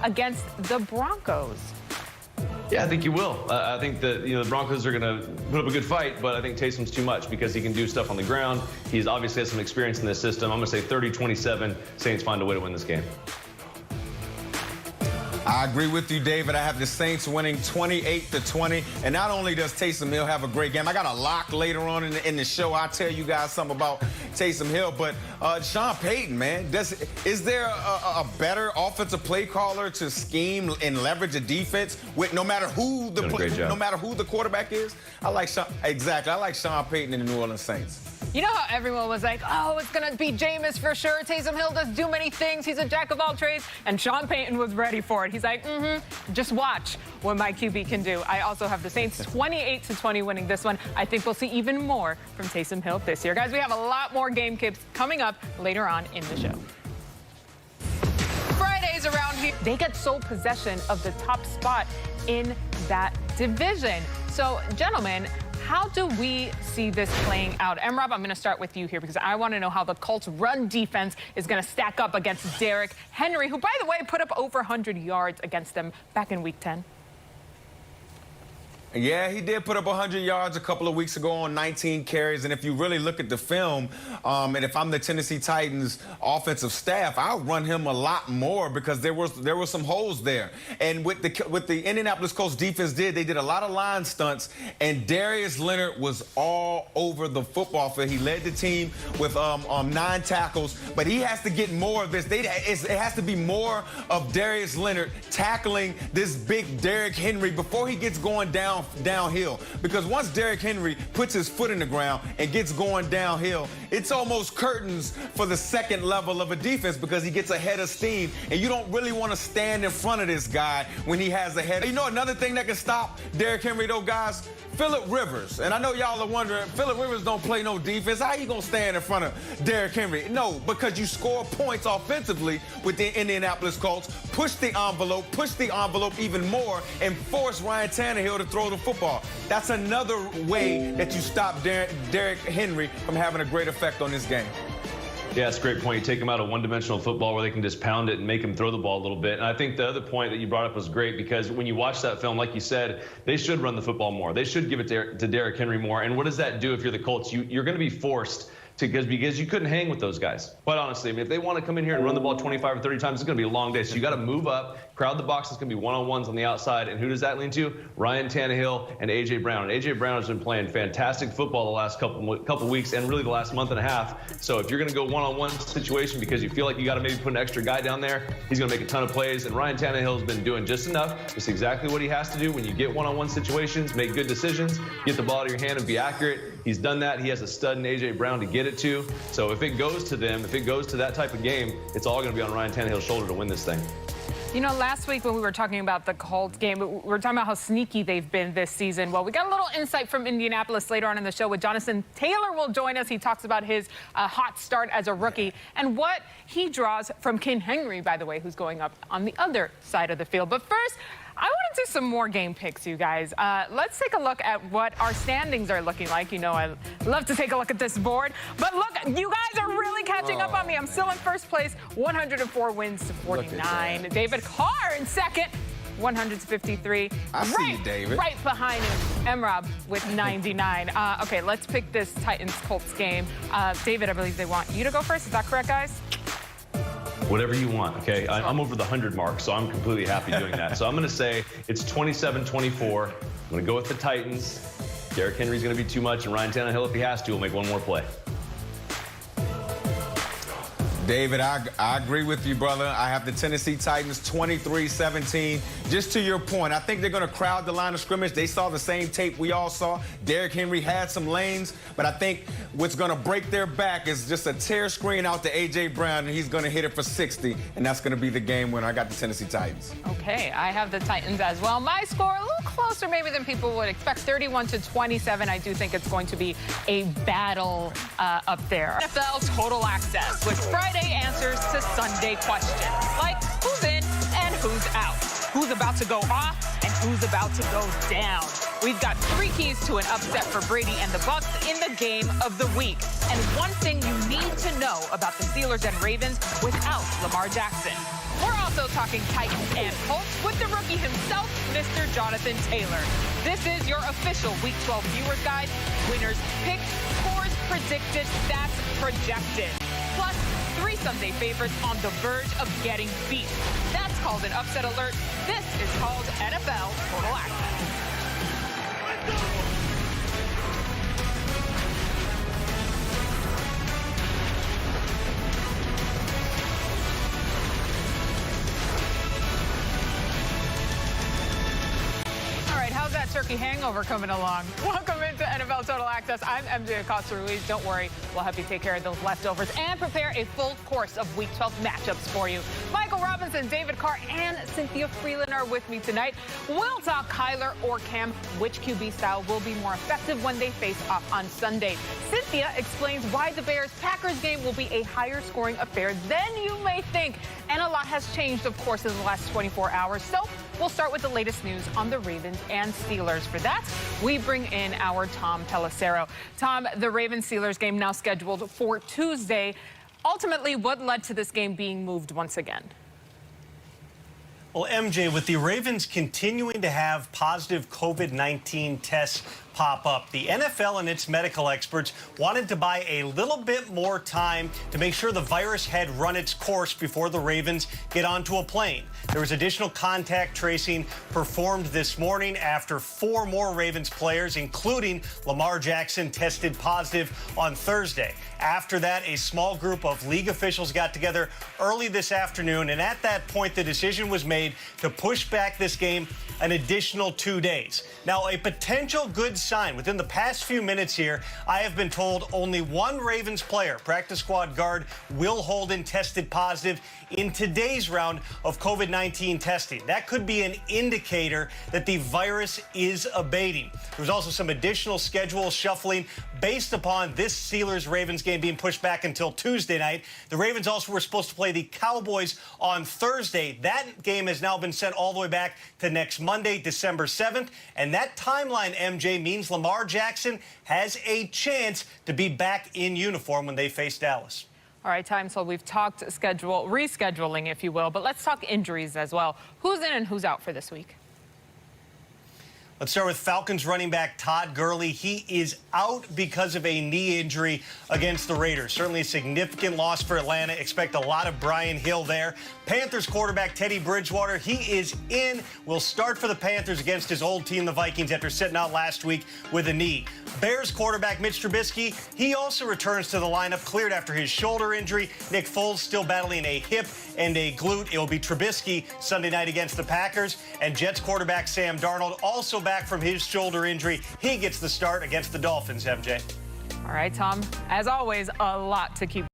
against the Broncos? Yeah, I think you will. I think that the Broncos are going to put up a good fight, but I think Taysom's too much because he can do stuff on the ground. He's obviously has some experience in this system. I'm going to say 30-27. Saints find a way to win this game. I agree with you, David. I have the Saints winning 28-20. And not only does Jaysom Hill have a great game, I got a lock later on in the show. I'll tell you guys something about Jaysom Hill. But Sean Payton, man, is there a better offensive play caller to scheme and leverage a defense with no matter who the quarterback is? I like Sean Payton in the New Orleans Saints. You know how everyone was like, oh, it's going to be Jameis for sure. Taysom Hill does do many things. He's a jack of all trades. And Sean Payton was ready for it. He's like, just watch what my QB can do. I also have the Saints 28-20 winning this one. I think we'll see even more from Jaysom Hill this year. Guys, we have a lot more game tips coming up later on in the show. Fridays around here, they get sole possession of the top spot in that division. So, gentlemen, how do we see this playing out? Rob, I'm going to start with you here because I want to know how the Colts' run defense is going to stack up against Derrick Henry, who, by the way, put up over 100 yards against them back in Week 10. Yeah, he did put up 100 yards a couple of weeks ago on 19 carries. And if you really look at the film, and if I'm the Tennessee Titans offensive staff, I'll run him a lot more because there were some holes there. And with the Indianapolis Colts defense they did a lot of line stunts, and Darius Leonard was all over the football field. He led the team with 9 tackles, but he has to get more of this. It has to be more of Darius Leonard tackling this big Derrick Henry before he gets going downhill, because once Derrick Henry puts his foot in the ground and gets going downhill, it's almost curtains for the second level of a defense because he gets a head of steam, and you don't really want to stand in front of this guy when he has a head. You know another thing that can stop Derrick Henry, though, guys? Phillip Rivers. And I know y'all are wondering, Phillip Rivers don't play no defense. How you going to stand in front of Derrick Henry? No, because you score points offensively with the Indianapolis Colts, push the envelope even more, and force Ryan Tannehill to throw the football. That's another way that you stop Derrick Henry from having a great effect on this game. Yeah, that's a great point. You take them out of one-dimensional football where they can just pound it and make them throw the ball a little bit. And I think the other point that you brought up was great because when you watch that film, like you said, they should run the football more. They should give it to Derrick Henry more. And what does that do if you're the Colts? You're going to be forced to, because you couldn't hang with those guys. Quite honestly, I mean, if they want to come in here and run the ball 25 or 30 times, it's going to be a long day. So you got to move up, crowd the box. It's going to be one-on-ones on the outside. And who does that lean to? Ryan Tannehill and A.J. Brown. And A.J. Brown has been playing fantastic football the last couple weeks and really the last month and a half. So if you're going to go one-on-one situation because you feel like you got to maybe put an extra guy down there, he's going to make a ton of plays. And Ryan Tannehill has been doing just enough. It's exactly what he has to do when you get one-on-one situations, make good decisions, get the ball out of your hand and be accurate. He's done that. He has a stud in A.J. Brown to get it to. So if it goes to them, if it goes to that type of game, it's all going to be on Ryan Tannehill's shoulder to win this thing. You know, last week when we were talking about the Colts game, we were talking about how sneaky they've been this season. Well, we got a little insight from Indianapolis later on in the show with Jonathan Taylor will join us. He talks about his hot start as a rookie and what he draws from King Henry, by the way, who's going up on the other side of the field. But first, I want to do some more game picks, you guys. Let's take a look at what our standings are looking like. You know, I love to take a look at this board. But look, you guys are really catching up on me. I'm still in first place, 104 wins to 49. David Carr in second, 153. I see you, David. Right behind him, Rob with 99. Okay, let's pick this Titans-Colts game. David, I believe they want you to go first. Is that correct, guys? Whatever you want, okay? I'm over the 100 mark, so I'm completely happy doing that. So I'm going to say it's 27-24. I'm going to go with the Titans. Derrick Henry's going to be too much, and Ryan Tannehill, if he has to, will make one more play. David, I agree with you, brother. I have the Tennessee Titans 23-17. Just to your point, I think they're going to crowd the line of scrimmage. They saw the same tape we all saw. Derrick Henry had some lanes, but I think what's going to break their back is just a tear screen out to A.J. Brown, and he's going to hit it for 60, and that's going to be the game winner. I got the Tennessee Titans. Okay, I have the Titans as well. My score, a little closer maybe than people would expect, 31-27. I do think it's going to be a battle up there. NFL Total Access with Friday answers to Sunday questions, like who's in and who's out, who's about to go off and who's about to go down. We've got 3 keys to an upset for Brady and the Bucs in the game of the week. And one thing you need to know about the Steelers and Ravens without Lamar Jackson. We're off also talking Titans and Colts with the rookie himself, Mr. Jonathan Taylor. This is your official Week 12 Viewers Guide. Winners picked, scores predicted, stats projected. Plus, 3 Sunday favorites on the verge of getting beat. That's called an upset alert. This is called NFL Total Access. How's that turkey hangover coming along? Welcome into NFL Total Access. I'm MJ Acosta-Ruiz. Don't worry, we'll help you take care of those leftovers and prepare a full course of Week 12 matchups for you. Michael Robinson, David Carr, and Cynthia Freeland are with me tonight. We'll talk Kyler or Cam. Which QB style will be more effective when they face off on Sunday? Cynthia explains why the Bears-Packers game will be a higher scoring affair than you may think. And a lot has changed, of course, in the last 24 hours. So we'll start with the latest news on the Ravens and Steelers. For that, we bring in our Tom Pelissero. Tom, the Ravens-Steelers game now scheduled for Tuesday. Ultimately, what led to this game being moved once again? Well, MJ, with the Ravens continuing to have positive COVID-19 tests pop up, the NFL and its medical experts wanted to buy a little bit more time to make sure the virus had run its course before the Ravens get onto a plane. There was additional contact tracing performed this morning after 4 more Ravens players, including Lamar Jackson, tested positive on Thursday. After that, a small group of league officials got together early this afternoon, and at that point, the decision was made to push back this game an additional 2 days. Now, a potential good sign within the past few minutes here, I have been told only 1 Ravens player, practice squad guard Will Holden, tested positive in today's round of COVID-19 testing. That could be an indicator that the virus is abating. There was also some additional schedule shuffling based upon this Steelers-Ravens game being pushed back until Tuesday night. The Ravens also were supposed to play the Cowboys on Thursday. That game has now been sent all the way back to next Monday, December 7th. And that timeline, MJ, means Lamar Jackson has a chance to be back in uniform when they face Dallas. All right, Tom, so we've talked rescheduling, if you will, but let's talk injuries as well. Who's in and who's out for this week? Let's start with Falcons running back Todd Gurley. He is out because of a knee injury against the Raiders. Certainly a significant loss for Atlanta. Expect a lot of Brian Hill there. Panthers quarterback Teddy Bridgewater, he is in. Will start for the Panthers against his old team, the Vikings, after sitting out last week with a knee. Bears quarterback Mitch Trubisky, he also returns to the lineup, cleared after his shoulder injury. Nick Foles still battling a hip and a glute. It will be Trubisky Sunday night against the Packers. And Jets quarterback Sam Darnold, also back from his shoulder injury. He gets the start against the Dolphins, MJ. All right, Tom, as always, a lot to keep